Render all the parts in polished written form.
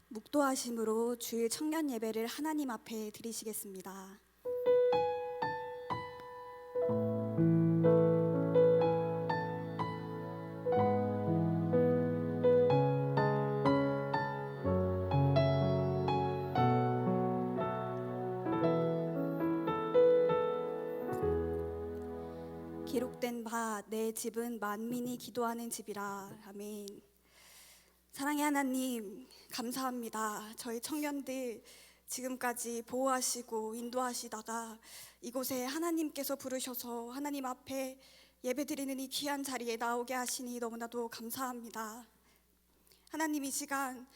묵도하심으로 주일 청년 예배를 하나님 앞에 드리시겠습니다. 기록된 바 내 집은 만민이 기도하는 집이라. 아멘. 사랑의 하나님, 감사합니다. 저희 청년들 지금까지 보호하시고 인도하시다가 이곳에 하나님께서 부르셔서 하나님 앞에 예배드리는 이 귀한 자리에 나오게 하시니 너무나도 감사합니다. 하나님, 이 시간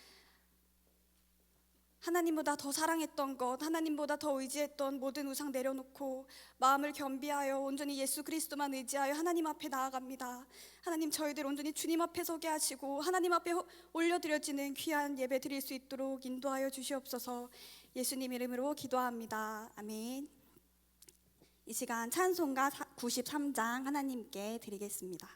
하나님보다 더 사랑했던 것, 하나님보다 더 의지했던 모든 우상 내려놓고 마음을 겸비하여 온전히 예수 그리스도만 의지하여 하나님 앞에 나아갑니다. 하나님, 저희들 온전히 주님 앞에 서게 하시고 하나님 앞에 올려드려지는 귀한 예배 드릴 수 있도록 인도하여 주시옵소서. 예수님 이름으로 기도합니다. 아멘. 이 시간 찬송가 93장 하나님께 드리겠습니다.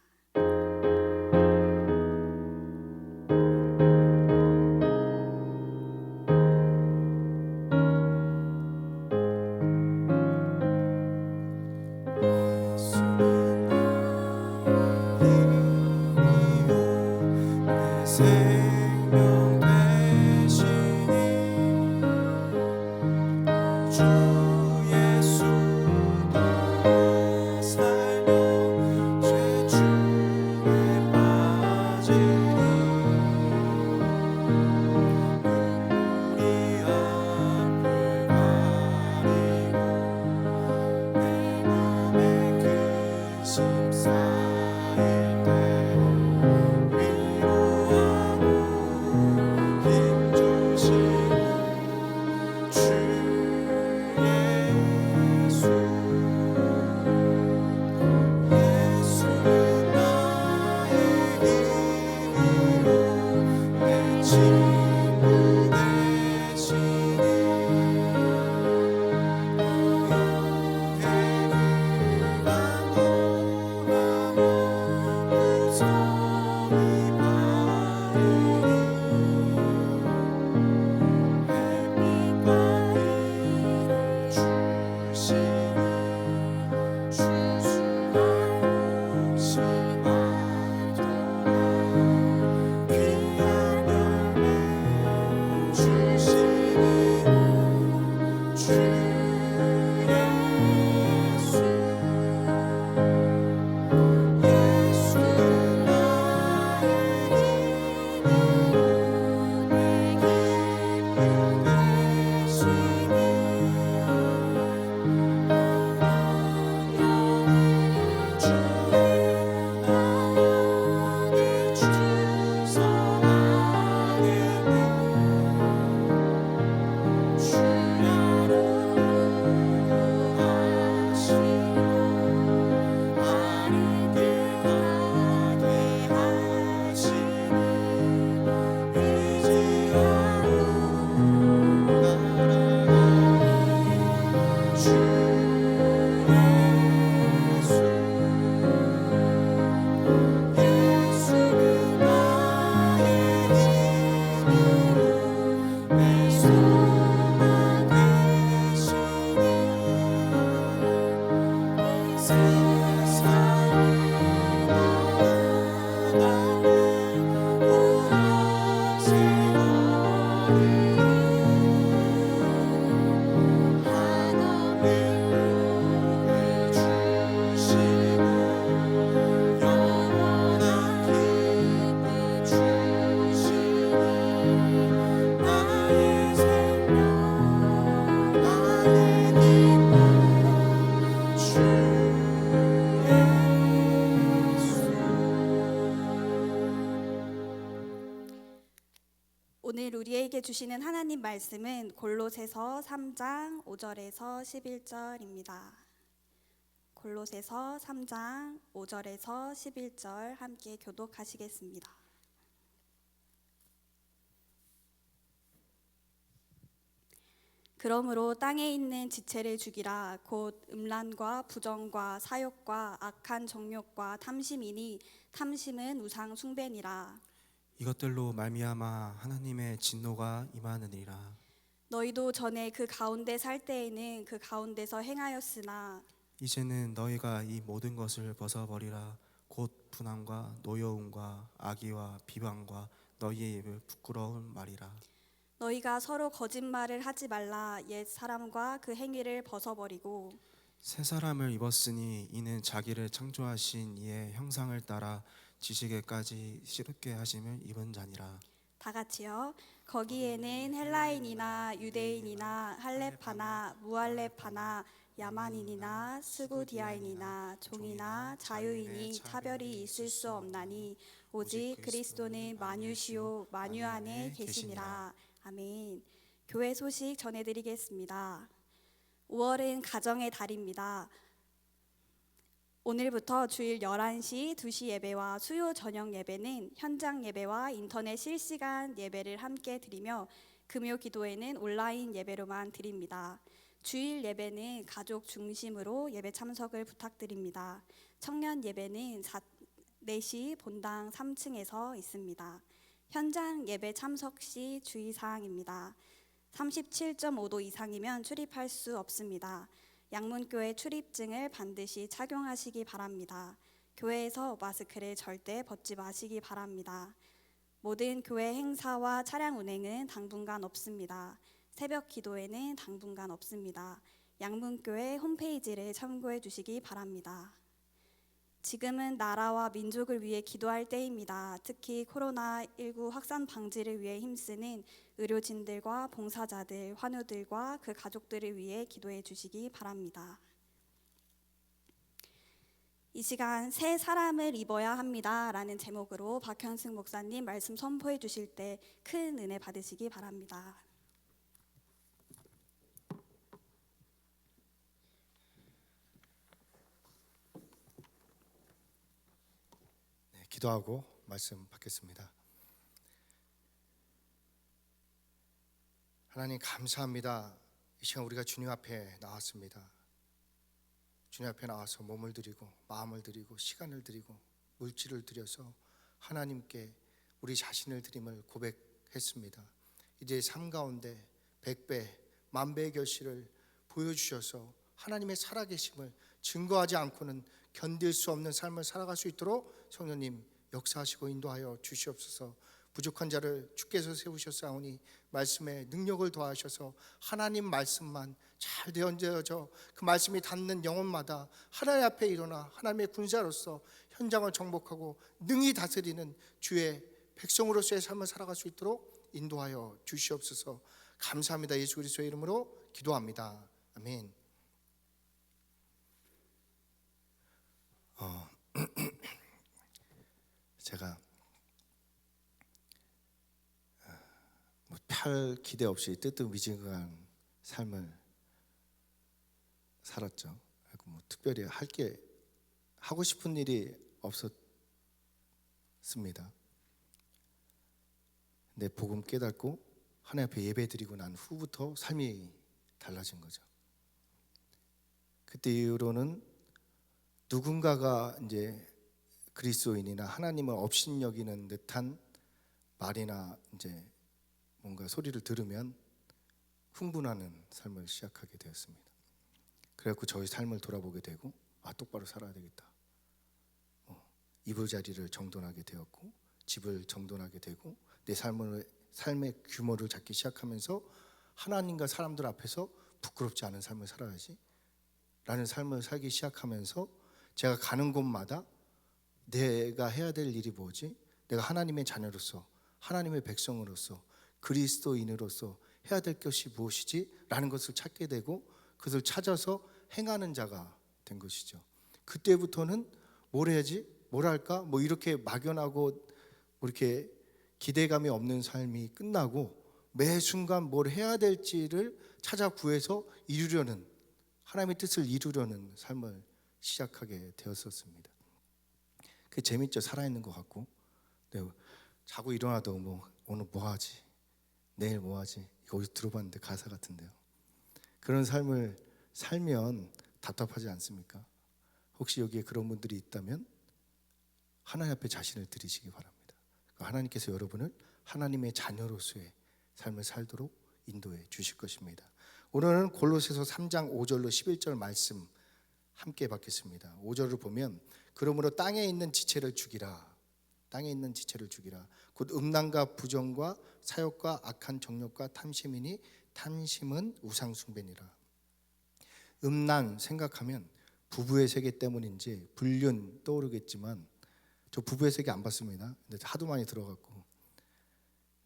생명 되시니 주 예수 따라 살며 죄줄에 빠지니 눈물이 앞을 가리고 내 맘에 근심 쌓일 때 오늘 우리에게 주시는 하나님 말씀은 골로새서 3장 5절에서 11절입니다. 골로새서 3장 5절에서 11절 함께 교독하시겠습니다. 그러므로 땅에 있는 지체를 죽이라. 곧 음란과 부정과 사욕과 악한 정욕과 탐심이니 탐심은 우상 숭배니라. 이것들로 말미암아 하나님의 진노가 임하느니라. 너희도 전에 그 가운데 살 때에는 그 가운데서 행하였으나 이제는 너희가 이 모든 것을 벗어버리라. 곧 분함과 노여움과 악의와 비방과 너희의 입을 부끄러운 말이라. 너희가 서로 거짓말을 하지 말라. 옛 사람과 그 행위를 벗어버리고 새 사람을 입었으니 이는 자기를 창조하신 이의 형상을 따라 지식에까지 새롭게 하심을 입은 자니라. 다 같이요. 거기에는 헬라인이나 유대인이나 할렙파나 무할렙파나 야만인이나 스구디아인이나 종이나 자유인이 차별이 있을 수 없나니 오직 그리스도는 만유시요 만유 안에 계시니라. 아멘. 교회 소식 전해드리겠습니다. 5월은 가정의 달입니다. 오늘부터 주일 11시, 2시 예배와 수요 저녁 예배는 현장 예배와 인터넷 실시간 예배를 함께 드리며 금요 기도회는 온라인 예배로만 드립니다. 주일 예배는 가족 중심으로 예배 참석을 부탁드립니다. 청년 예배는 4시 본당 3층에서 있습니다. 현장 예배 참석 시 주의사항입니다. 37.5도 이상이면 출입할 수 없습니다. 양문교회 출입증을 반드시 착용하시기 바랍니다. 교회에서 마스크를 절대 벗지 마시기 바랍니다. 모든 교회 행사와 차량 운행은 당분간 없습니다. 새벽 기도회는 당분간 없습니다. 양문교회 홈페이지를 참고해 주시기 바랍니다. 지금은 나라와 민족을 위해 기도할 때입니다. 특히 코로나19 확산 방지를 위해 힘쓰는 의료진들과 봉사자들, 환우들과 그 가족들을 위해 기도해 주시기 바랍니다. 이 시간 새 사람을 입어야 합니다 라는 제목으로 박현승 목사님 말씀 선포해 주실 때 큰 은혜 받으시기 바랍니다. 기도하고 말씀 받겠습니다. 하나님 감사합니다. 이 시간 우리가 주님 앞에 나왔습니다. 주님 앞에 나와서 몸을 드리고 마음을 드리고 시간을 드리고 물질을 드려서 하나님께 우리 자신을 드림을 고백했습니다. 이제 삶 가운데 100배, 만배의 결실을 보여주셔서 하나님의 살아계심을 증거하지 않고는 견딜 수 없는 삶을 살아갈 수 있도록 성령님 역사하시고 인도하여 주시옵소서. 부족한 자를 주께서 세우셨사오니 말씀에 능력을 더하셔서 하나님 말씀만 잘 되어져 그 말씀이 닿는 영혼마다 하나님 앞에 일어나 하나님의 군사로서 현장을 정복하고 능히 다스리는 주의 백성으로서의 삶을 살아갈 수 있도록 인도하여 주시옵소서. 감사합니다. 예수 그리스도의 이름으로 기도합니다. 아멘. 제가 별 기대 없이 뜨뜻미지근한 삶을 살았죠. 특별히 하고 싶은 일이 없었습니다. 근데 복음 깨닫고 하나님 앞에 예배드리고 난 후부터 삶이 달라진 거죠. 그때 이후로는 누군가가 이제 그리스도인이나 하나님을 업신여기는 듯한 말이나 이제 뭔가 소리를 들으면 흥분하는 삶을 시작하게 되었습니다. 그래갖고 저희 삶을 돌아보게 되고 똑바로 살아야 되겠다. 이불자리를 정돈하게 되었고 집을 정돈하게 되고 내 삶의 규모를 잡기 시작하면서 하나님과 사람들 앞에서 부끄럽지 않은 삶을 살아야지 라는 삶을 살기 시작하면서 제가 가는 곳마다 내가 해야 될 일이 뭐지? 내가 하나님의 자녀로서 하나님의 백성으로서 그리스도인으로서 해야 될 것이 무엇이지? 라는 것을 찾게 되고 그것을 찾아서 행하는 자가 된 것이죠. 그때부터는 뭘 해야지? 뭘 할까? 이렇게 막연하고 이렇게 기대감이 없는 삶이 끝나고 매 순간 뭘 해야 될지를 찾아 구해서 이루려는 하나님의 뜻을 이루려는 삶을 시작하게 되었었습니다. 그게 재밌죠. 살아있는 것 같고 자고 일어나도 오늘 뭐 하지? 내일 뭐 하지? 이거 어디서 들어봤는데 가사 같은데요. 그런 삶을 살면 답답하지 않습니까? 혹시 여기에 그런 분들이 있다면 하나님 앞에 자신을 드리시기 바랍니다. 하나님께서 여러분을 하나님의 자녀로서의 삶을 살도록 인도해 주실 것입니다. 오늘은 골로새서 3장 5절로 11절 말씀 함께 받겠습니다. 5절을 보면 그러므로 땅에 있는 지체를 죽이라. 땅에 있는 지체를 죽이라. 곧 음란과 부정과 사욕과 악한 정욕과 탐심이니 탐심은 우상 숭배니라. 음란 생각하면 부부의 세계 때문인지 불륜 떠오르겠지만 저 부부의 세계 안 봤습니다. 근데 하도 많이 들어갔고.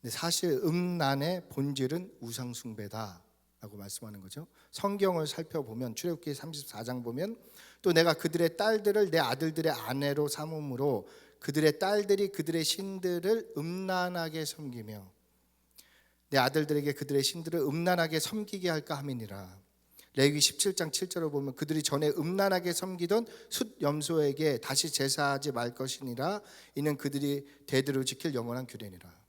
근데 사실 음란의 본질은 우상 숭배다라고 말씀하는 거죠. 성경을 살펴보면 출애굽기 34장 보면 또 내가 그들의 딸들을 내 아들들의 아내로 삼음으로 그들의 딸들이 그들의 신들을 음란하게 섬기며 내 아들들에게 그들의 신들을 음란하게 섬기게 할까 함이니라. 레위기 17장 7절을 보면 그들이 전에 음란하게 섬기던 숫 염소에게 다시 제사하지 말 것이니라. 이는 그들이 대대로 지킬 영원한 규례니라.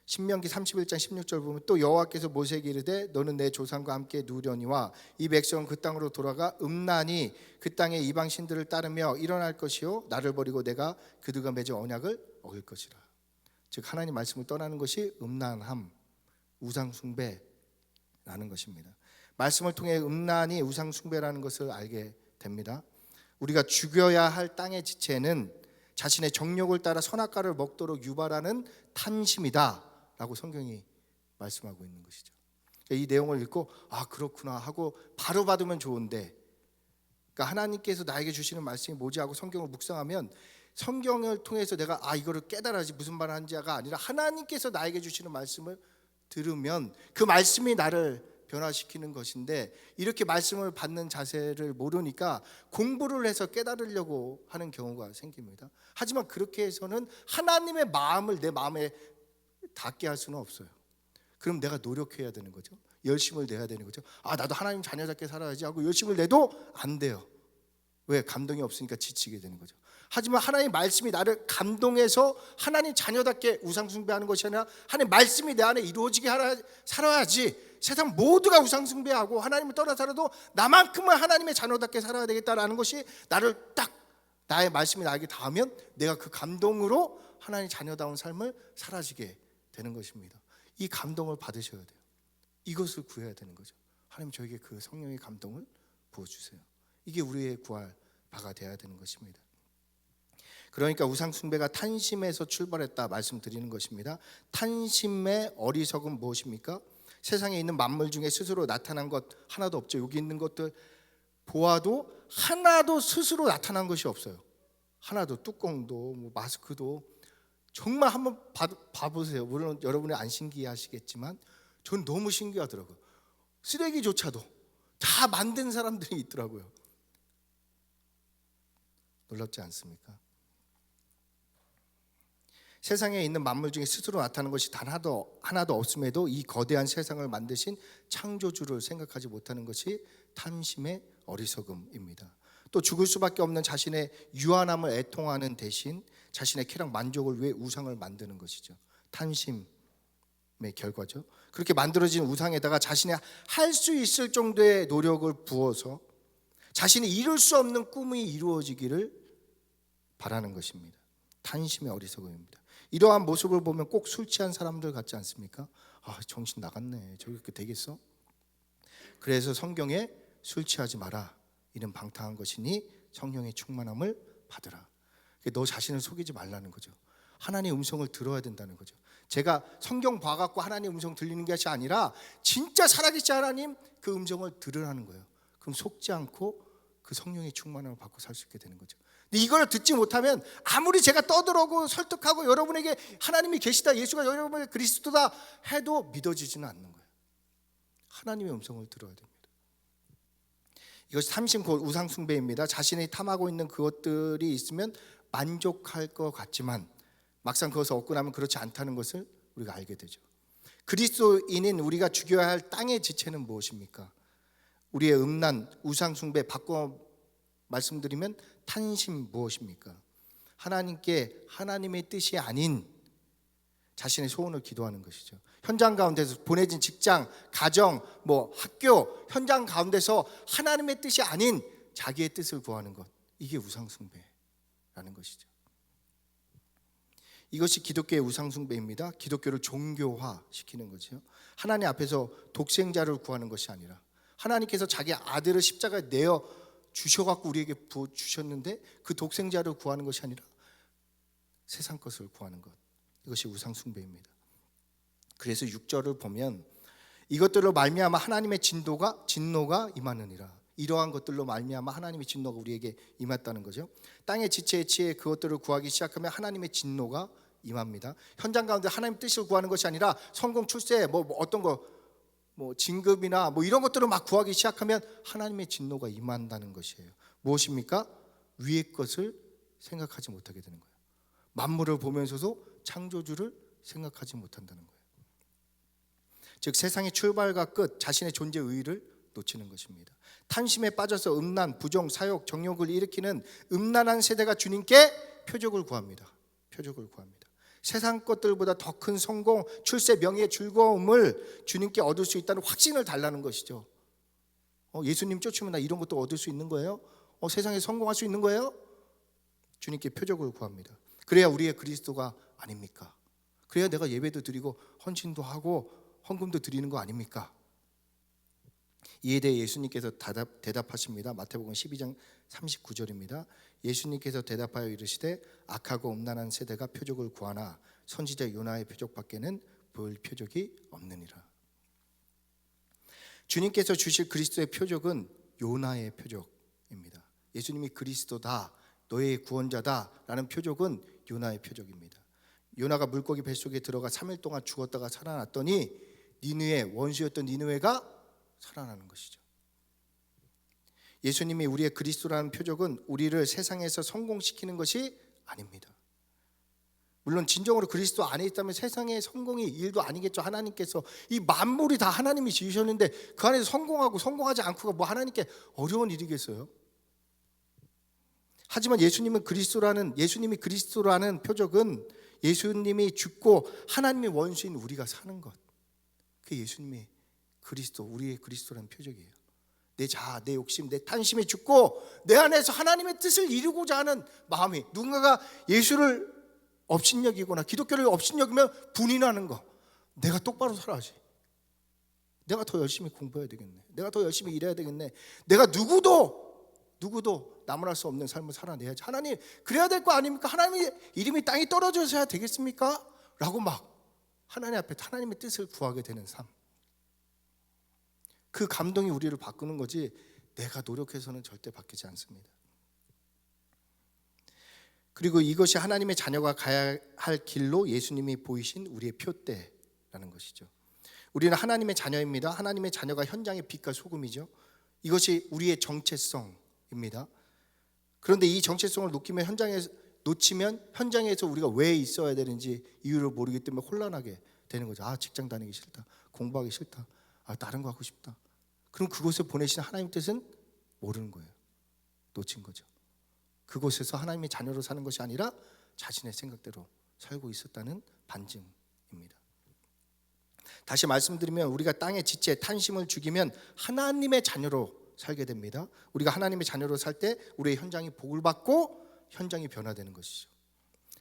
신명기 31장 16절 보면 또 여호와께서 모세에게 이르되 너는 내 조상과 함께 누우려니와 이 백성은 그 땅으로 돌아가 음란히 그 땅의 이방 신들을 따르며 일어날 것이요 나를 버리고 내가 그들과 맺은 언약을 어길 것이라. 즉 하나님 말씀을 떠나는 것이 음란함, 우상 숭배라는 것입니다. 말씀을 통해 음란이 우상 숭배라는 것을 알게 됩니다. 우리가 죽여야 할 땅의 지체는 자신의 정욕을 따라 선악과를 먹도록 유발하는 탐심이다 라고 성경이 말씀하고 있는 것이죠. 이 내용을 읽고 아 그렇구나 하고 바로 받으면 좋은데, 그러니까 하나님께서 나에게 주시는 말씀이 뭐지 하고 성경을 묵상하면 성경을 통해서 내가 아 이거를 깨달아야지 무슨 말을 하는지가 아니라 하나님께서 나에게 주시는 말씀을 들으면 그 말씀이 나를 변화시키는 것인데, 이렇게 말씀을 받는 자세를 모르니까 공부를 해서 깨달으려고 하는 경우가 생깁니다. 하지만 그렇게 해서는 하나님의 마음을 내 마음에 닿게 할 수는 없어요. 그럼 내가 노력해야 되는 거죠. 열심을 내야 되는 거죠. 아 나도 하나님 자녀답게 살아야지 하고 열심을 내도 안 돼요. 왜? 감동이 없으니까 지치게 되는 거죠. 하지만 하나님 말씀이 나를 감동해서 하나님 자녀답게 우상 숭배하는 것이 아니라 하나님 말씀이 내 안에 이루어지게 살아야지. 세상 모두가 우상 숭배하고 하나님을 떠나 살아도 나만큼은 하나님의 자녀답게 살아야 되겠다라는 것이 나를 딱 나의 말씀이 나에게 닿으면 내가 그 감동으로 하나님 자녀다운 삶을 살아지게 되는 것입니다. 이 감동을 받으셔야 돼요. 이것을 구해야 되는 거죠. 하나님 저에게 그 성령의 감동을 부어주세요. 이게 우리의 구할 바가 되어야 되는 것입니다. 그러니까 우상 숭배가 탐심에서 출발했다 말씀드리는 것입니다. 탐심의 어리석은 무엇입니까? 세상에 있는 만물 중에 스스로 나타난 것 하나도 없죠. 여기 있는 것들 보아도 하나도 스스로 나타난 것이 없어요. 하나도. 뚜껑도 뭐 마스크도 정말 한번 봐보세요. 물론 여러분이 안 신기하시겠지만 전 너무 신기하더라고요. 쓰레기조차도 다 만든 사람들이 있더라고요. 놀랍지 않습니까? 세상에 있는 만물 중에 스스로 나타나는 것이 단 하나도 없음에도 이 거대한 세상을 만드신 창조주를 생각하지 못하는 것이 탐심의 어리석음입니다. 또 죽을 수밖에 없는 자신의 유한함을 애통하는 대신 자신의 쾌락 만족을 위해 우상을 만드는 것이죠. 탐심의 결과죠. 그렇게 만들어진 우상에다가 자신의 할 수 있을 정도의 노력을 부어서 자신이 이룰 수 없는 꿈이 이루어지기를 바라는 것입니다. 탐심의 어리석음입니다. 이러한 모습을 보면 꼭 술 취한 사람들 같지 않습니까? 아 정신 나갔네. 저렇게 되겠어? 그래서 성경에 술 취하지 마라. 이는 방탕한 것이니 성령의 충만함을 받으라. 너 자신을 속이지 말라는 거죠. 하나님의 음성을 들어야 된다는 거죠. 제가 성경 봐갖고 하나님의 음성 들리는 것이 아니라 진짜 살아계신 하나님 그 음성을 들으라는 거예요. 그럼 속지 않고 그 성령의 충만함을 받고 살 수 있게 되는 거죠. 근데 이걸 듣지 못하면 아무리 제가 떠들어고 설득하고 여러분에게 하나님이 계시다, 예수가 여러분의 그리스도다 해도 믿어지지는 않는 거예요. 하나님의 음성을 들어야 됩니다. 이것이 탐심 곧 우상 숭배입니다. 자신이 탐하고 있는 그것들이 있으면 만족할 것 같지만 막상 그것을 얻고 나면 그렇지 않다는 것을 우리가 알게 되죠. 그리스도인인 우리가 죽여야 할 땅의 지체는 무엇입니까? 우리의 음란, 우상 숭배 바꿔 말씀드리면 탐심 무엇입니까? 하나님께 하나님의 뜻이 아닌 자신의 소원을 기도하는 것이죠. 현장 가운데서 보내진 직장, 가정, 학교 현장 가운데서 하나님의 뜻이 아닌 자기의 뜻을 구하는 것, 이게 우상 숭배라는 것이죠. 이것이 기독교의 우상숭배입니다. 기독교를 종교화시키는 거죠. 하나님 앞에서 독생자를 구하는 것이 아니라 하나님께서 자기 아들을 십자가에 내어 주셔갖고 우리에게 부어 주셨는데 그 독생자를 구하는 것이 아니라 세상 것을 구하는 것, 이것이 우상숭배입니다. 그래서 6절을 보면 이것들로 말미암아 하나님의 진노가 임하느니라. 이러한 것들로 말미암아 하나님의 진노가 우리에게 임했다는 거죠. 땅의 지체에 취해 그것들을 구하기 시작하면 하나님의 진노가 임합니다. 현장 가운데 하나님 뜻을 구하는 것이 아니라 성공, 출세, 어떤 거, 진급이나 이런 것들을 막 구하기 시작하면 하나님의 진노가 임한다는 것이에요. 무엇입니까? 위의 것을 생각하지 못하게 되는 거예요. 만물을 보면서도 창조주를 생각하지 못한다는 거예요. 즉 세상의 출발과 끝, 자신의 존재 의의를 놓치는 것입니다. 탐심에 빠져서 음란, 부정, 사욕, 정욕을 일으키는 음란한 세대가 주님께 표적을 구합니다. 표적을 구합니다. 세상 것들보다 더 큰 성공, 출세, 명예, 즐거움을 주님께 얻을 수 있다는 확신을 달라는 것이죠. 예수님 쫓으면 나 이런 것도 얻을 수 있는 거예요? 세상에 성공할 수 있는 거예요? 주님께 표적을 구합니다. 그래야 우리의 그리스도가 아닙니까? 그래야 내가 예배도 드리고 헌신도 하고 헌금도 드리는 거 아닙니까? 이에 대해 예수님께서 대답하십니다. 마태복음 12장 39절입니다. 예수님께서 대답하여 이르시되 악하고 음란한 세대가 표적을 구하나 선지자 요나의 표적밖에는 볼 표적이 없느니라. 주님께서 주실 그리스도의 표적은 요나의 표적입니다. 예수님이 그리스도다, 너의 구원자다 라는 표적은 요나의 표적입니다. 요나가 물고기 뱃속에 들어가 3일 동안 죽었다가 살아났더니 니느웨, 원수였던 니느웨가 살아나는 것이죠. 예수님이 우리의 그리스도라는 표적은 우리를 세상에서 성공시키는 것이 아닙니다. 물론 진정으로 그리스도 안에 있다면 세상의 성공이 일도 아니겠죠. 하나님께서 이 만물이 다 하나님이 지으셨는데 그 안에서 성공하고 성공하지 않고가 하나님께 어려운 일이겠어요? 하지만 예수님이 그리스도라는 표적은 예수님이 죽고 하나님의 원수인 우리가 사는 것, 그게 예수님의 그리스도, 우리의 그리스도라는 표적이에요. 내 자아, 내 욕심, 내 탐심이 죽고 내 안에서 하나님의 뜻을 이루고자 하는 마음이, 누군가가 예수를 업신여기거나 기독교를 업신여기면 분이 나는 거, 내가 똑바로 살아야지, 내가 더 열심히 공부해야 되겠네, 내가 더 열심히 일해야 되겠네, 내가 누구도 나무랄 수 없는 삶을 살아내야지, 하나님 그래야 될 거 아닙니까? 하나님의 이름이 땅에 떨어져서야 되겠습니까? 라고 막 하나님 앞에 하나님의 뜻을 구하게 되는 삶, 그 감동이 우리를 바꾸는 거지 내가 노력해서는 절대 바뀌지 않습니다. 그리고 이것이 하나님의 자녀가 가야 할 길로 예수님이 보이신 우리의 표대라는 것이죠. 우리는 하나님의 자녀입니다. 하나님의 자녀가 현장의 빛과 소금이죠. 이것이 우리의 정체성입니다. 그런데 이 정체성을 놓치면 현장에서 우리가 왜 있어야 되는지 이유를 모르기 때문에 혼란하게 되는 거죠. 직장 다니기 싫다, 공부하기 싫다, 다른 거 하고 싶다. 그럼 그곳에 보내신 하나님 뜻은 모르는 거예요. 놓친 거죠. 그곳에서 하나님의 자녀로 사는 것이 아니라 자신의 생각대로 살고 있었다는 반증입니다. 다시 말씀드리면 우리가 땅의 지체, 탐심을 죽이면 하나님의 자녀로 살게 됩니다. 우리가 하나님의 자녀로 살 때 우리의 현장이 복을 받고 현장이 변화되는 것이죠.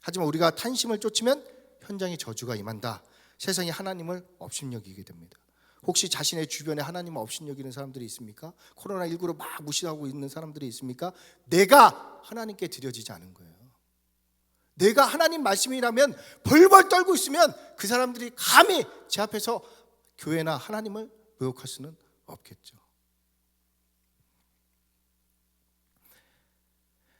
하지만 우리가 탐심을 쫓으면 현장에 저주가 임한다. 세상이 하나님을 업신여기게 됩니다. 혹시 자신의 주변에 하나님을 업신여기는 사람들이 있습니까? 코로나19로 막 무시하고 있는 사람들이 있습니까? 내가 하나님께 드려지지 않은 거예요. 내가 하나님 말씀이라면 벌벌 떨고 있으면 그 사람들이 감히 제 앞에서 교회나 하나님을 모욕할 수는 없겠죠.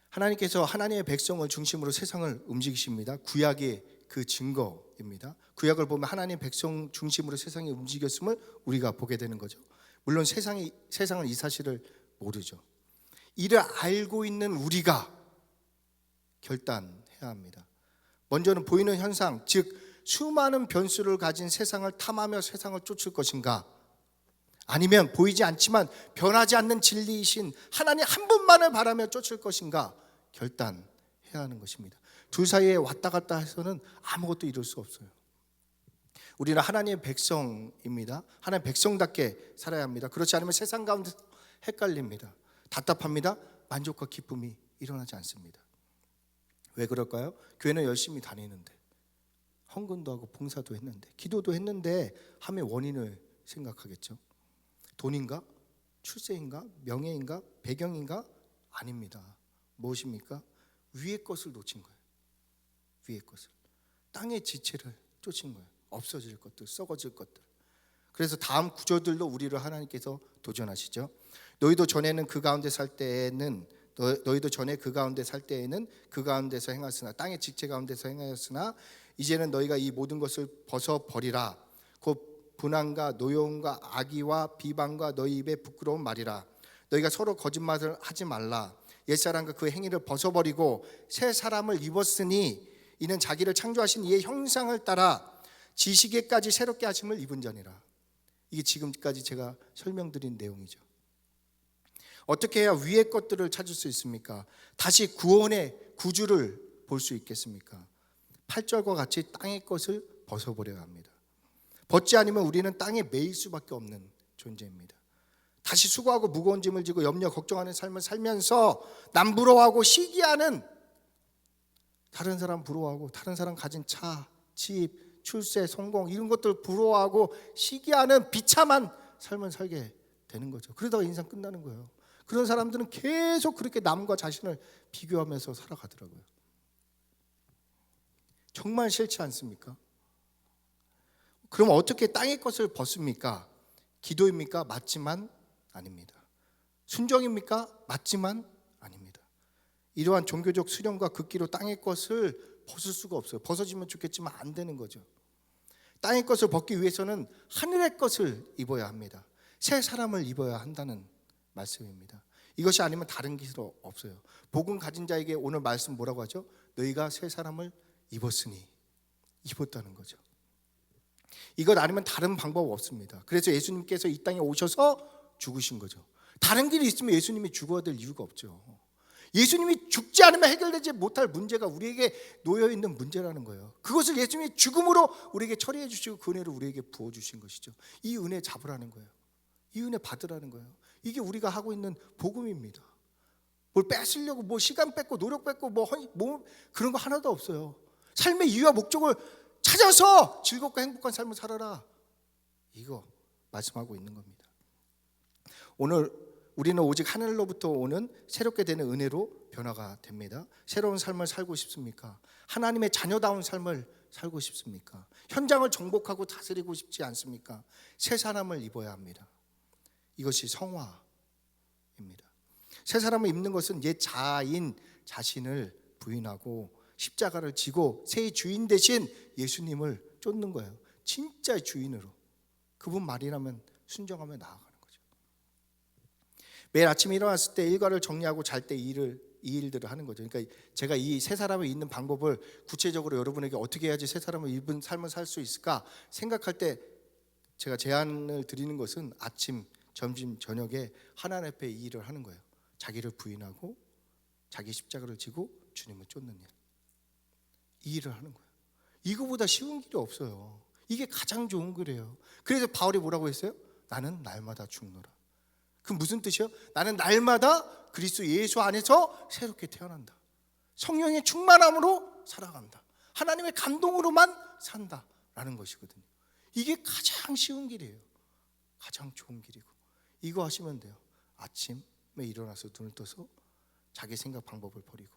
하나님께서 하나님의 백성을 중심으로 세상을 움직이십니다. 구약의 그 증거입니다. 구약을 보면 하나님의 백성 중심으로 세상이 움직였음을 우리가 보게 되는 거죠. 물론 세상은 이 사실을 모르죠. 이를 알고 있는 우리가 결단해야 합니다. 먼저는 보이는 현상, 즉 수많은 변수를 가진 세상을 탐하며 세상을 쫓을 것인가, 아니면 보이지 않지만 변하지 않는 진리이신 하나님 한 분만을 바라며 쫓을 것인가 결단해야 하는 것입니다. 둘 사이에 왔다 갔다 해서는 아무것도 이룰 수 없어요. 우리는 하나님의 백성입니다. 하나님의 백성답게 살아야 합니다. 그렇지 않으면 세상 가운데 헷갈립니다. 답답합니다. 만족과 기쁨이 일어나지 않습니다. 왜 그럴까요? 교회는 열심히 다니는데 헌금도 하고 봉사도 했는데, 기도도 했는데 함의 원인을 생각하겠죠. 돈인가? 출세인가? 명예인가? 배경인가? 아닙니다. 무엇입니까? 위의 것을 놓친 거예요. 위의 것을. 땅의 지체를 쫓은 거예요. 없어질 것들, 썩어질 것들. 그래서 다음 구절들로 우리를 하나님께서 도전하시죠. 너희도 전에 그 가운데 살 때에는 그 가운데서 행하였으나, 땅의 지체 가운데서 행하였으나 이제는 너희가 이 모든 것을 벗어 버리라. 곧 분한과 노여움과 악의와 비방과 너희 입에 부끄러운 말이라. 너희가 서로 거짓말을 하지 말라. 옛사람과 그 행위를 벗어버리고 새 사람을 입었으니 이는 자기를 창조하신 이의 형상을 따라 지식에까지 새롭게 하심을 입은 자니라. 이게 지금까지 제가 설명드린 내용이죠. 어떻게 해야 위의 것들을 찾을 수 있습니까? 다시 구원의 구주를 볼 수 있겠습니까? 8절과 같이 땅의 것을 벗어버려야 합니다. 벗지 않으면 우리는 땅에 매일 수밖에 없는 존재입니다. 다시 수고하고 무거운 짐을 지고 염려 걱정하는 삶을 살면서 남 부러워하고 시기하는, 다른 사람 부러워하고 다른 사람 가진 차, 집, 출세, 성공 이런 것들 부러워하고 시기하는 비참한 삶을 살게 되는 거죠. 그러다가 인생 끝나는 거예요. 그런 사람들은 계속 그렇게 남과 자신을 비교하면서 살아가더라고요. 정말 싫지 않습니까? 그럼 어떻게 땅의 것을 벗습니까? 기도입니까? 맞지만 아닙니다. 순종입니까? 맞지만 아닙니다. 이러한 종교적 수련과 극기로 땅의 것을 벗을 수가 없어요. 벗어지면 좋겠지만 안 되는 거죠. 땅의 것을 벗기 위해서는 하늘의 것을 입어야 합니다. 새 사람을 입어야 한다는 말씀입니다. 이것이 아니면 다른 길은 없어요. 복음 가진 자에게 오늘 말씀 뭐라고 하죠? 너희가 새 사람을 입었으니, 입었다는 거죠. 이것 아니면 다른 방법 없습니다. 그래서 예수님께서 이 땅에 오셔서 죽으신 거죠. 다른 길이 있으면 예수님이 죽어야 될 이유가 없죠. 예수님이 죽지 않으면 해결되지 못할 문제가 우리에게 놓여있는 문제라는 거예요. 그것을 예수님이 죽음으로 우리에게 처리해 주시고 그 은혜를 우리에게 부어주신 것이죠. 이 은혜 잡으라는 거예요. 이 은혜 받으라는 거예요. 이게 우리가 하고 있는 복음입니다. 뭘 뺏으려고 뭐 시간 뺏고 노력 뺏고 뭐 그런 거 하나도 없어요. 삶의 이유와 목적을 찾아서 즐겁고 행복한 삶을 살아라. 이거 말씀하고 있는 겁니다. 오늘 우리는 오직 하늘로부터 오는 새롭게 되는 은혜로 변화가 됩니다. 새로운 삶을 살고 싶습니까? 하나님의 자녀다운 삶을 살고 싶습니까? 현장을 정복하고 다스리고 싶지 않습니까? 새 사람을 입어야 합니다. 이것이 성화입니다. 새 사람을 입는 것은 옛 자아인 자신을 부인하고 십자가를 지고 새 주인 대신 예수님을 쫓는 거예요. 진짜 주인으로. 그분 말이라면 순종하며 나아가는 거죠. 매일 아침 일어났을 때 일과를 정리하고 잘 때 이 일들을 하는 거죠. 그러니까 제가 이 새 사람을 입는 방법을 구체적으로 여러분에게 어떻게 해야지 새 사람을 입은 삶을 살 수 있을까 생각할 때 제가 제안을 드리는 것은 아침, 점심, 저녁에 하나님 앞에 이 일을 하는 거예요. 자기를 부인하고 자기 십자가를 지고 주님을 쫓는 일. 이 일을 하는 거예요. 이거보다 쉬운 길이 없어요. 이게 가장 좋은 길이에요. 그래서 바울이 뭐라고 했어요? 나는 날마다 죽노라. 그 무슨 뜻이요? 나는 날마다 그리스도 예수 안에서 새롭게 태어난다. 성령의 충만함으로 살아간다. 하나님의 감동으로만 산다라는 것이거든요. 이게 가장 쉬운 길이에요. 가장 좋은 길이고. 이거 하시면 돼요. 아침에 일어나서 눈을 떠서 자기 생각 방법을 버리고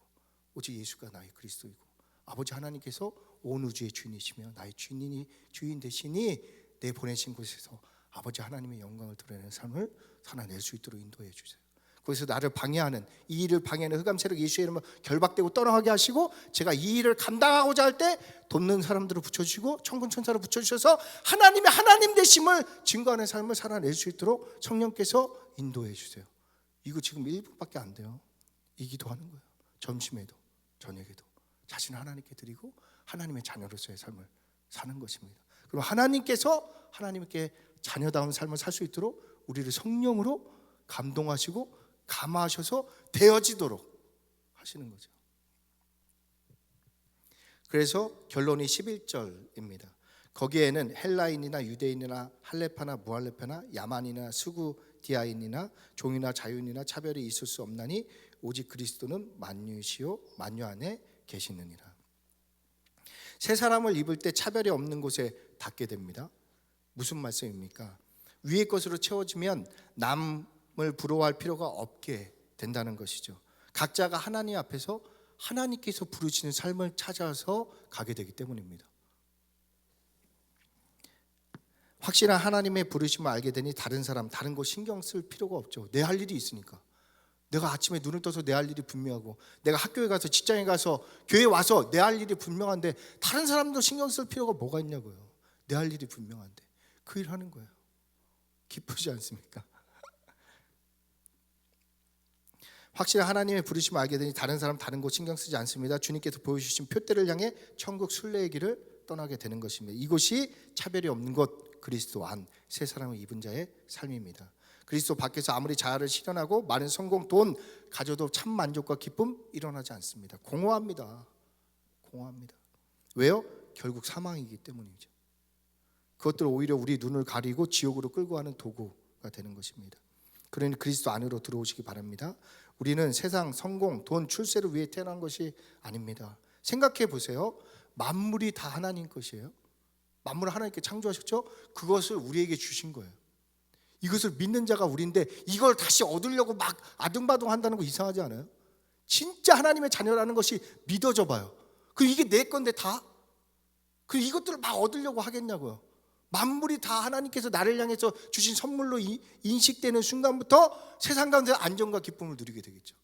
오직 예수가 나의 그리스도이고 아버지 하나님께서 온 우주의 주인이시며 나의 주인 되시니 내 보내신 곳에서 아버지 하나님의 영광을 드러내는 삶을 살아낼 수 있도록 인도해 주세요. 거기서 나를 방해하는, 이 일을 방해하는 흑암 세력 예수의 이름으로 결박되고 떠나가게 하시고 제가 이 일을 감당하고자 할 때 돕는 사람들을 붙여주시고 천군 천사를 붙여주셔서 하나님의 하나님 되심을 증거하는 삶을 살아낼 수 있도록 성령께서 인도해 주세요. 이거 지금 1분밖에 안 돼요. 이 기도하는 거예요. 점심에도 저녁에도 자신을 하나님께 드리고 하나님의 자녀로서의 삶을 사는 것입니다. 그럼 하나님께서 하나님께 자녀다운 삶을 살 수 있도록 우리를 성령으로 감동하시고 감화하셔서 되어지도록 하시는 거죠. 그래서 결론이 11절입니다. 거기에는 헬라인이나 유대인이나 할레파나 무할레파나 야만이나 수구디아인이나 종이나 자유인이나 차별이 있을 수 없나니 오직 그리스도는 만유시요 만유 안에 계시느니라. 새 사람을 입을 때 차별이 없는 곳에 닿게 됩니다. 무슨 말씀입니까? 위의 것으로 채워지면 남을 부러워할 필요가 없게 된다는 것이죠. 각자가 하나님 앞에서 하나님께서 부르시는 삶을 찾아서 가게 되기 때문입니다. 확실한 하나님의 부르심을 알게 되니 다른 사람, 다른 거 신경 쓸 필요가 없죠. 내 할 일이 있으니까. 내가 아침에 눈을 떠서 내 할 일이 분명하고, 내가 학교에 가서, 직장에 가서, 교회에 와서 내 할 일이 분명한데 다른 사람도 신경 쓸 필요가 뭐가 있냐고요. 내 할 일이 분명한데 그 일 하는 거예요. 기쁘지 않습니까? 확실히 하나님의 부르심을 알게 되니 다른 사람, 다른 곳 신경 쓰지 않습니다. 주님께서 보여주신 표대를 향해 천국 순례의 길을 떠나게 되는 것입니다. 이곳이 차별이 없는 것, 그리스도 안 새 사람을 입은 자의 삶입니다. 그리스도 밖에서 아무리 자아를 실현하고 많은 성공, 돈 가져도 참 만족과 기쁨 일어나지 않습니다. 공허합니다. 왜요? 결국 사망이기 때문이죠. 그것들 오히려 우리 눈을 가리고 지옥으로 끌고 가는 도구가 되는 것입니다. 그러니 그리스도 안으로 들어오시기 바랍니다. 우리는 세상, 성공, 돈, 출세를 위해 태어난 것이 아닙니다. 생각해 보세요. 만물이 다 하나님 것이에요. 만물을 하나님께 창조하셨죠? 그것을 우리에게 주신 거예요. 이것을 믿는 자가 우리인데 이걸 다시 얻으려고 막 아둥바둥 한다는 거 이상하지 않아요? 진짜 하나님의 자녀라는 것이 믿어져 봐요. 그럼 이게 내 건데 다? 그럼 이것들을 막 얻으려고 하겠냐고요. 만물이 다 하나님께서 나를 향해서 주신 선물로 인식되는 순간부터 세상 가운데 안정과 기쁨을 누리게 되겠죠.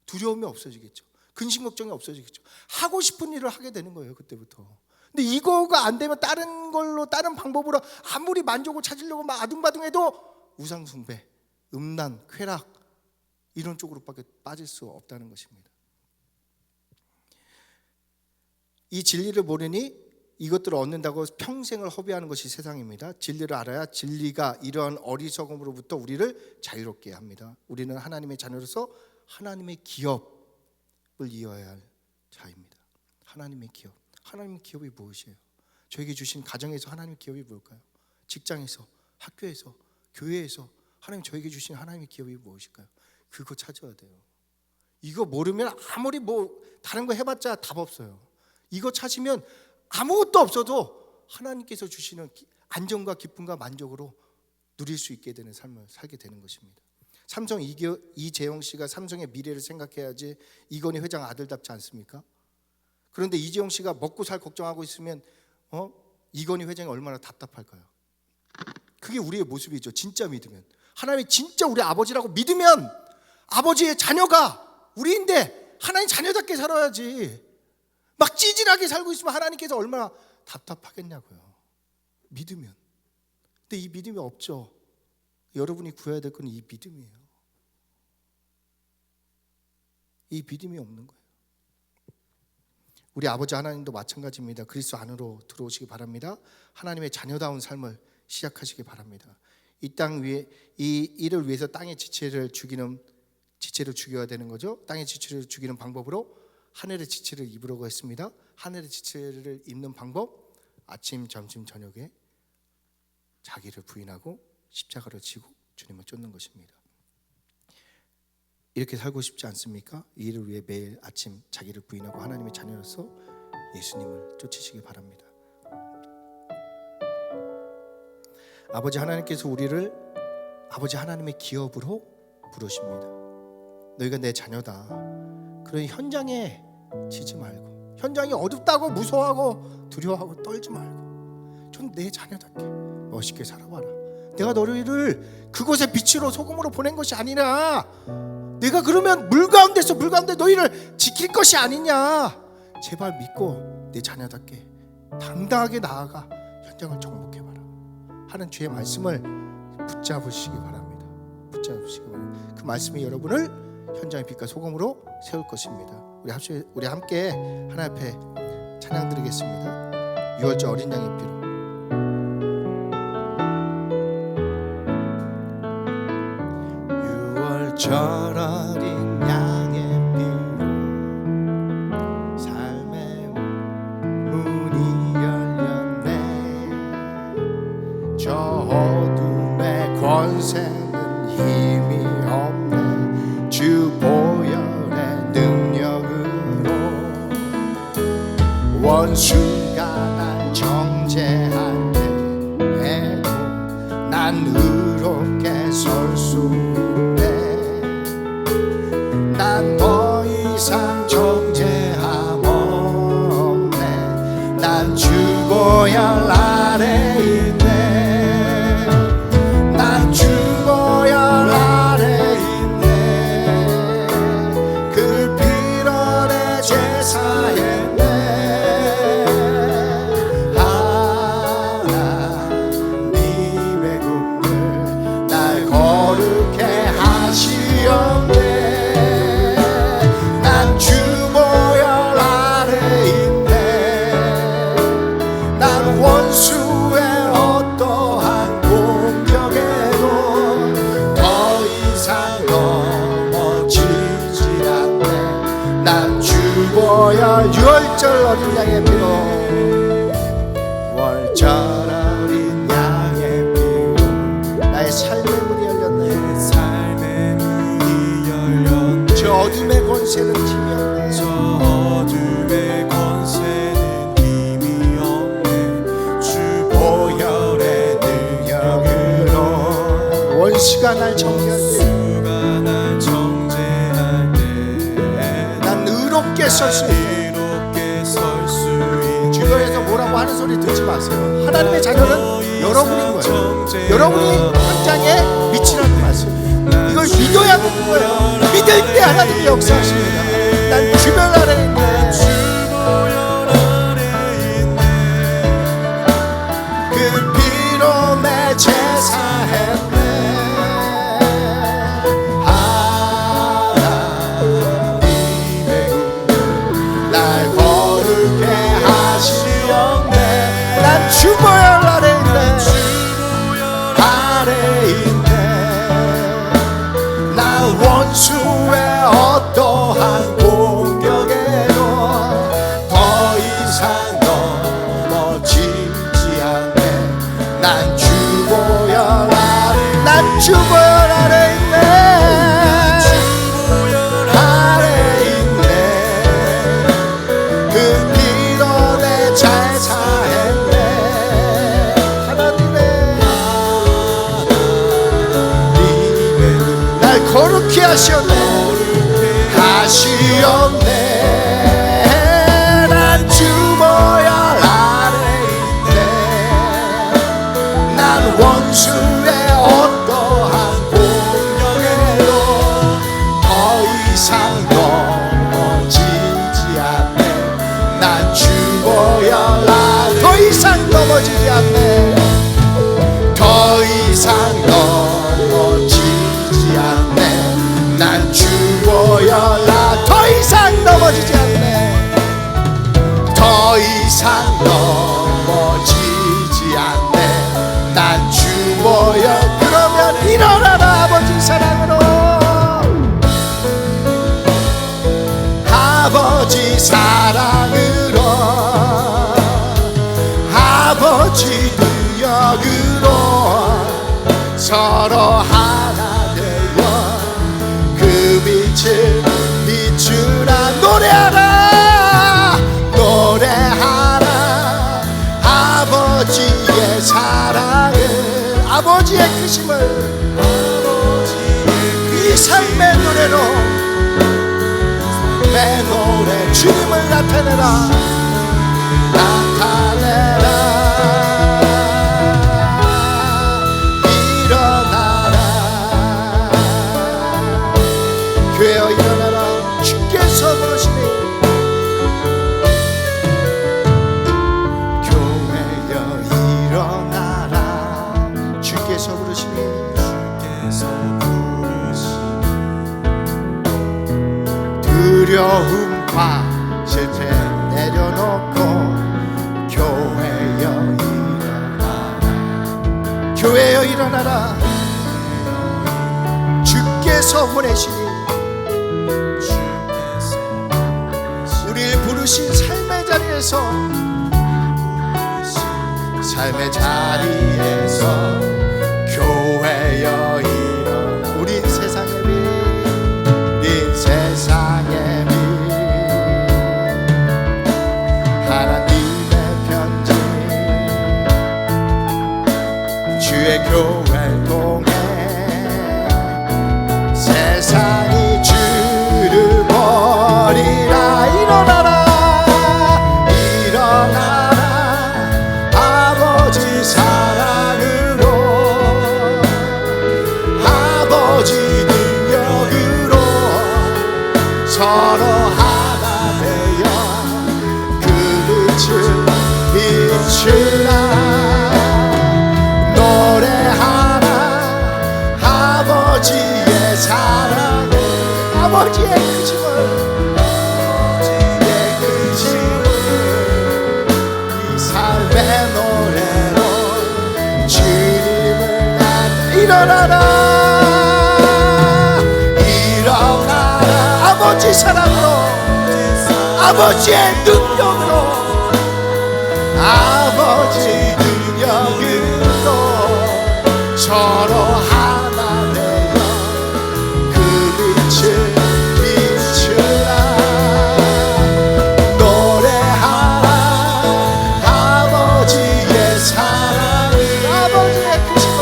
두려움이 없어지겠죠. 근심 걱정이 없어지겠죠. 하고 싶은 일을 하게 되는 거예요. 그때부터. 근데 이거가 안 되면 다른 걸로, 다른 방법으로 아무리 만족을 찾으려고 막 아둥바둥해도 우상 숭배, 음란, 쾌락 이런 쪽으로밖에 빠질 수 없다는 것입니다. 이 진리를 모르니 이것들을 얻는다고 평생을 허비하는 것이 세상입니다. 진리를 알아야 진리가 이러한 어리석음으로부터 우리를 자유롭게 합니다. 우리는 하나님의 자녀로서 하나님의 기업을 이어야 할 자입니다. 하나님의 기업. 하나님의 기업이 무엇이에요? 저에게 주신 가정에서 하나님의 기업이 뭘까요? 직장에서, 학교에서, 교회에서 하나님 저에게 주신 하나님의 기업이 무엇일까요? 그거 찾아야 돼요. 이거 모르면 아무리 뭐 다른 거 해봤자 답 없어요. 이거 찾으면 아무것도 없어도 하나님께서 주시는 안정과 기쁨과 만족으로 누릴 수 있게 되는 삶을 살게 되는 것입니다. 삼성 이재용 씨가 삼성의 미래를 생각해야지 이건희 회장 아들답지 않습니까? 그런데 이재용 씨가 먹고 살 걱정하고 있으면 이건희 회장이 얼마나 답답할까요? 그게 우리의 모습이죠. 진짜 믿으면, 하나님이 진짜 우리 아버지라고 믿으면 아버지의 자녀가 우리인데 하나님 자녀답게 살아야지. 막 찌질하게 살고 있으면 하나님께서 얼마나 답답하겠냐고요. 믿으면. 근데 이 믿음이 없죠. 여러분이 구해야 될 건 이 믿음이에요. 이 믿음이 없는 거예요. 우리 아버지 하나님도 마찬가지입니다. 그리스도 안으로 들어오시기 바랍니다. 하나님의 자녀다운 삶을 시작하시기 바랍니다. 이 땅 위에 이 일을 위해서 땅의 지체를 죽여야 되는 거죠. 땅의 지체를 죽이는 방법으로 하늘의 지체를 입으려고 했습니다. 하늘의 지체를 입는 방법, 아침, 점심, 저녁에 자기를 부인하고 십자가를 지고 주님을 쫓는 것입니다. 이렇게 살고 싶지 않습니까? 이 일을 위해 매일 아침 자기를 부인하고 하나님의 자녀로서 예수님을 쫓으시기 바랍니다. 아버지 하나님께서 우리를 아버지 하나님의 기업으로 부르십니다. 너희가 내 자녀다. 그러니 현장에 지지 말고, 현장이 어둡다고 무서워하고 두려워하고 떨지 말고 전 내 자녀답게 멋있게 살아봐라. 내가 너희를 그곳의 빛으로 소금으로 보낸 것이 아니라 내가 그러면 물 가운데 너희를 지킬 것이 아니냐. 제발 믿고 내 자녀답게 당당하게 나아가 현장을 정복해봐라 하는 주의 말씀을 붙잡으시기 바랍니다. 그 말씀이 여러분을 현장의 빛과 소금으로 세울 것입니다. 우리 함께 하나님 앞에 찬양 드리겠습니다. 6월절 어린 양의 피로. 절 어린 양의 피로 삶의 문이 열렸네. 저 어둠의 권세는 힘이 없네. 주 보혈의 능력으로 원수가 정죄할 때에도 난 의롭게 설 수 있네. 난 더 이상 정죄함 없네. 난 주보혈 아래 있네. 난 주보혈 아래 있네. 그 피로 내 제사했네. 하나님의 국을 날 거룩해 하시었네. 난 주보혈 아래 있네. 난 원수의 어떠한 공격에도 더 이상 넘어지지 않네. 난 주보혈 유월절 어린 양의 피로 월절 어린 양의 피로 나의 삶의 문이 열렸네. 삶의 문이 열렸네. 저 어둠의 권세는 힘이 없네. 저 어둠의 권세는 힘이 없네. 주 보혈의 능력으로 원수가 날 정죄할 수가 날 정죄할 때 난 의롭게 설 수 있네. 이롭게 설 수 있네. 주변에서 뭐라고 하는 소리 듣지 마세요. 하나님의 자녀는 여러분인 거예요. 여러분이 현장에 빛이라는 말씀, 이걸 믿어야 되는 거예요. 믿을 때 하나님이 역사하십니다. 난 주변 아래 있네. 주보혈 아래 있네. 그 피로 내 제사했네. 하나님의 국을 날 거룩해 하시었네. 난 주보혈 아래 있네. 아래 있네. 나 원수의 어떠한 공격에도 더 이상 넘어지지 않네. 난 주보혈 아래, 난 주보혈 아래 있네. 아래 있네. 그 피로 내 제사했네. 하나님의 날 거룩히 하시었네. 하시었네. 난 주보혈 아래 있네. 난 원수의 어떠한 공격에도 더 이상 넘어지지 않네. 난 주보혈 아래 더 이상 넘어지지 않네. 더 이상 넘어지지 않네. 난 주보혈 아래 더 이상 넘어지지 않네. 더 이상 넘어지지 않네. 난 주보혈. 그러면 일어나라 아버지 사랑으로. 아버지 사랑으로. 아버지 능력으로 서로 하나 되어 그 빛을 비추라. 노래하라 노래하라. 아버지의 사랑을, 아버지의 크심을 이 삶의 노래로 내 노래 주님을 나타내라. 나타내라. 일어나라. 교회여 일어나라. 주께서 부르시니. 교회여 일어나라. 주께서 부르시니. 주께서 부르시니. 두려움과 실패 내려놓고 교회여 일어나라. 교회여 일어나라. 주께서 보내시니. 우리를 부르신 삶의 자리에서, 삶의 자리에서 교회여 일어나. 우린 세상의 빛, 우린 세상의 빛. 하나님의 편지 교회를 통해 세상이 주를 버리라. 일어나라 일어나라 아버지 사랑으로 아버지 능력으로 서로 하나 되어 그 빛을 비추라. 노래하라 아버지의 사랑을 아버지의 크심을 이 삶의 노래로 주님을 일어나라 일어나라 아버지 사랑으로 아버지의 능력으로 아버지 능력으로 서로 하나 되어 그 빛을 비추라. 노래하라 아버지의 사랑을 아버지의 크심을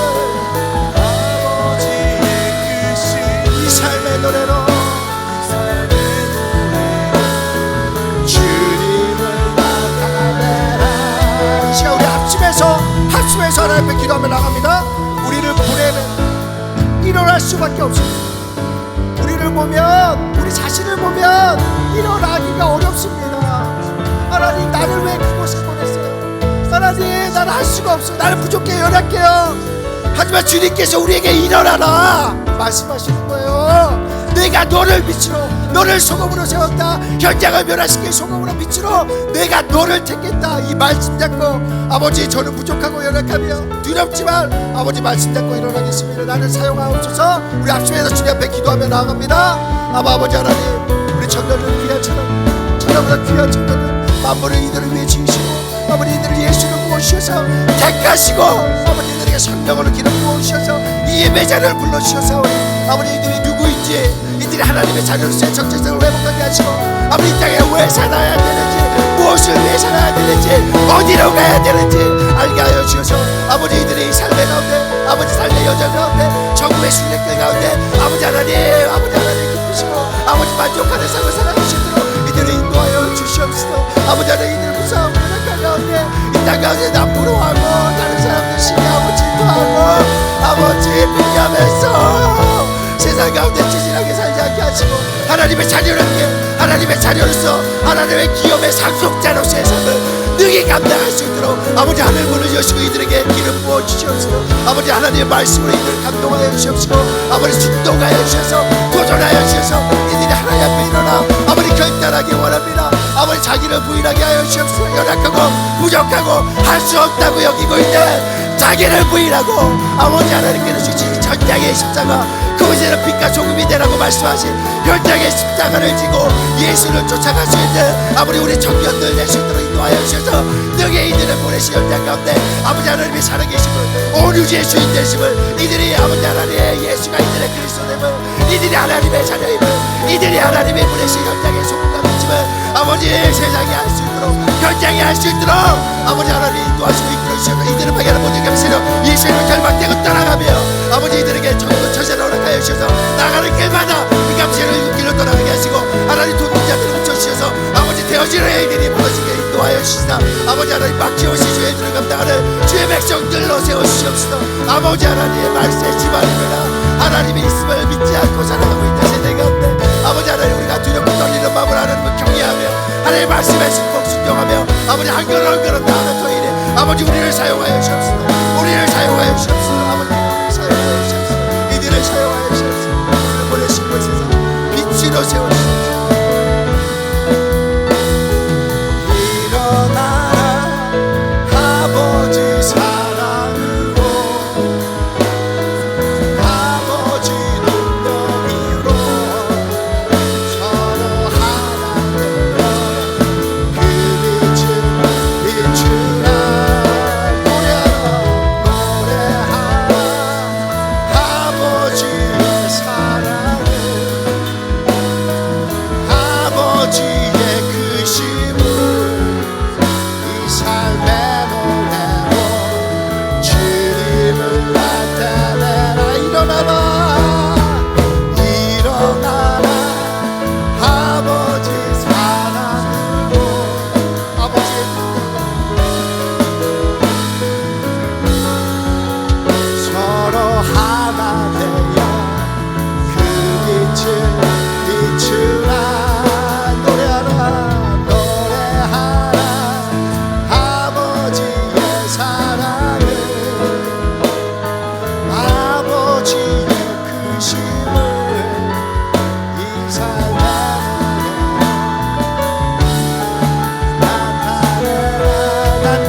이 삶의 노래로 주님을 나타내라. 이 시간 우리 합심해서 하나님 앞에 기도하며 나갑니다. 우리를 보내면 일어날 수밖에 없습니다. 우리를 보면 우리 자신을 보면 일어나기가 어렵습니다. 하나님 나를 왜 그곳에 보냈어요? 하나님 나는 할 수가 없어요. 나는 부족해요. 연약해요. 하지만 주님께서 우리에게 일어나라 말씀하시는 거예요. 내가 너를 빛으로 너를 소금으로 세웠다. 현장을 멸하시길 소금으로 빛으로 내가 너를 택했다. 이 말씀 잡고 아버지 저는 부족하고 연약하며 두렵지만 아버지 말씀 잡고 일어나겠습니다. 나를 사용하옵소서. 우리 합심해서 주님 앞에 기도하며 나아갑니다. 아버지 하나님 우리 청년들 귀한 청년보다 귀한 청년들 만물을 이들을 위해 지으시고 아버지 이들을 예수를 모셔서 택하시고 아버지 이들에게 성령으로 기름 부으셔서 이 예배자를 불러주셔서 아버지 이들이 누구인지 이들이 하나님의 자녀로서의 정체성을 회복하게 하시고 아버지 이 땅에 왜 살아야 되는지 무엇을 위해 살아야 되는지 어디로 가야 되는지 알게 하여 주셔서 아버지 이들이 이 삶의 가운데 아버지 삶의 여정 가운데 정부의 순례길 가운데 아버지 하나님 기쁘시고 아버지 만족하는 삶을 살아가시도록 이들을 인도하여 주시옵소서. 아버지 하나님 이들 무서운 문학과 가운데 이 땅 가운데 남부로하고 다른 사람들 신뢰하고 질투하고 아버지 비교하면서 세상 가운데 지질하게 살지 않게 하시고 하나님의 자녀로서 하나님의 기업의 상속자로서의 삶을 능히 감당할 수 있도록 아버지 하늘 문을 여시고 이들에게 기름 부어 주시옵소서. 아버지 하나님의 말씀으로 이들을 감동하여 주시옵시고 아버지 진동하여 주셔서 도전하여 주셔서 이들이 하나님 앞에 일어나 아버지 결단하기 원합니다. 아버지 자기를 부인하게 하여 주시옵소서. 연약하고 부족하고 할 수 없다고 여기고 있는 자기를 부인하고 아버지 하나님께서 주신 전장의 십자가 그곳에는 빛과 소금이 되라고 말씀하신 현장의 십자가를 지고 예수를 쫓아갈 수 있는 아버지 우리 청년들 될 수 있도록 인도하여 주셔서 능히 이들을 보내신 현장 가운데 아버지 하나님이 살아계심을 온 우주의 주인 되심을 이들이 아버지 하나님의 예수가 이들의 그리스도됨을 이들이 하나님의 자녀임을 이들이 하나님의 보내신 현장의 소금과 빛임을 아버지 세상에 할 수 있도록 현장에 할 수 있도록 아버지 하나님 인도하시고 이끌어 주셔서 이들을 방해하는 모든 감시로 예수님을 결박되고 떠나가며 아버지 이들에게 정도 처세를 허락하여 주셔서 나가는 길마다 그 감시를 길로 떠나가게 하시고 하나님 도둑자들을 붙여주셔서 아버지 되어지는 애들이 무너지게 인도하여 주시다. 아버지 하나님 막히오시 주의 들을 감당하는 주의 백성들로 세워주시옵소서. 아버지 하나님의 말씀에 지발이라 하나님이 있음을 믿지 않고 살아가고 있는 세대 가운데 아버지 하나님 우리가 두렵고 떨리는 마음을 하나님을 경외하며 하나님의 말씀에 순종하며 아버지 한 걸음 한 걸음 나아가는 토일에 아버지 우리를 사용하여 주옵소서. 우리를 사용하여 주옵소서. 아버지 우리를 사용하여 주옵소서. 이들을 사용하여 주옵소서. 우리를 보내신 곳에서 빛으로 세워주옵소서. 일어나라 아버지 사랑으로 아버지 능력으로 서로 하나 되어 그 빛을 비추라. 노래하라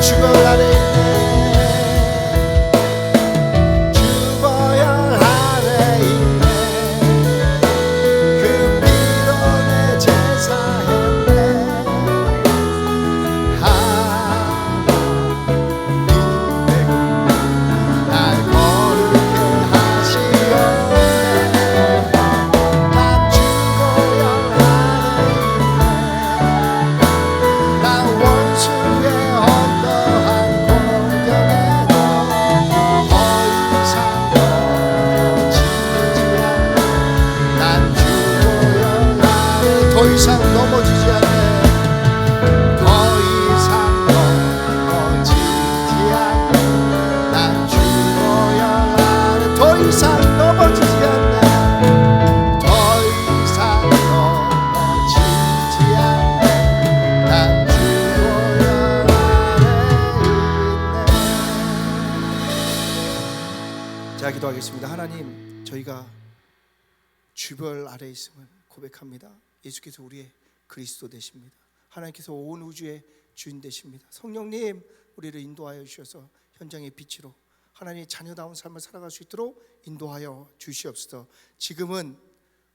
주벌 아래 있네. 주벌 아래 있네. 그 피로 내 제사했네. 날 거룩해 하시었네. 난 주보혈 안에 있네. 난 원수의 어떠한 공격에도 더 이상 넘어지지 않네. 난 주보혈 안에 더 이상 넘어지지 않네. 더 이상 넘어지지 않네. 난 주보혈 안에 더 이상 넘어지지 않네. 더 이상 넘어지지 않네. 난 주보혈 안에 있네. 자, 기도하겠습니다. 하나님, 저희가 주벌 아래 있음을 고백합니다. 예수께서 우리의 그리스도 되십니다. 하나님께서 온 우주의 주인 되십니다. 성령님, 우리를 인도하여 주셔서 현장의 빛으로 하나님의 자녀다운 삶을 살아갈 수 있도록 인도하여 주시옵소서. 지금은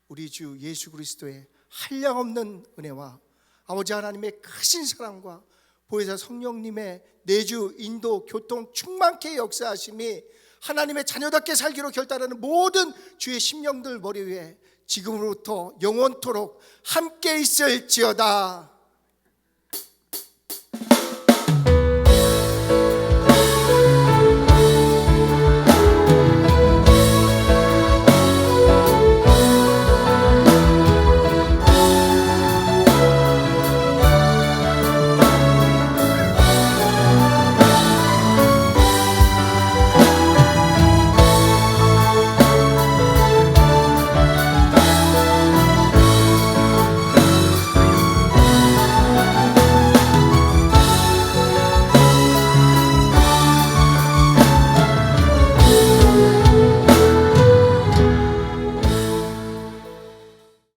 우리 주 예수 그리스도의 한량없는 은혜와 아버지 하나님의 크신 사랑과 보혜사 성령님의 내주 인도 교통 충만케 역사하심이 하나님의 자녀답게 살기로 결단하는 모든 주의 심령들 머리 위에 지금으로부터 영원토록 함께 있을지어다.